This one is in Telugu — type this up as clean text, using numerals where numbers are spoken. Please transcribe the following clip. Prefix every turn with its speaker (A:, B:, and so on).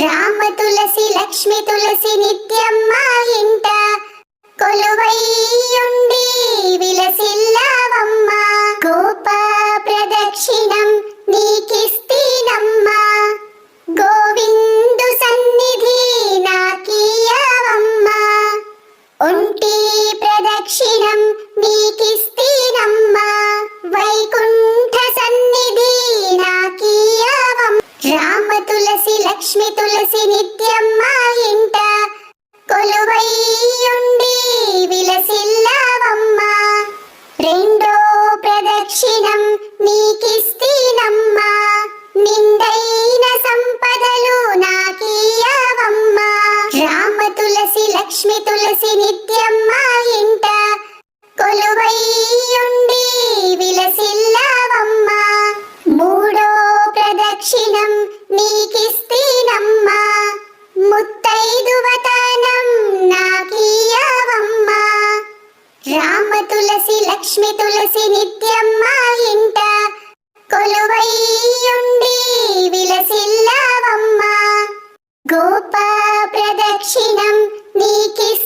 A: రామ తులసి లక్ష్మి తులసి నిత్యం మా ఇంట కొలువైయుండి విలసిల్లావమ్మ. గోప ప్రదక్షిణం నీకిస్తీనమ్మా, గోవిందు సన్నిధి నాకీయవమ్మా. ఒంటి ప్రదక్షిణం నీకిస్తీనమ్మా, వైకుంఠ సన్నిధి నాకీయవమ్మ. రామ తులసి లక్ష్మి తులసి నిత్యం మా ఇంట కొలువైయుండి విలసిల్లావమ్మ. రెండో ప్రదక్షిణం నీకిస్తీనమ్మా, నిండైన సంపదలు నాకీయవమ్మా. రామ తులసి లక్ష్మి తులసి నిత్యం మా ఇంట కొలువైయుండి విలసిల్లావమ్మ. మూడో ప్రదక్షిణం నీకిస్తీనమ్మా, ముత్తైదువతనం నాకీయవమ్మా. రామ తులసి లక్ష్మి తులసి నిత్యం మా ఇంట కొలువైయుండి విలసిల్లావమ్మా. గోప ప్రదక్షిణం నీకిస్తీనమ్మా,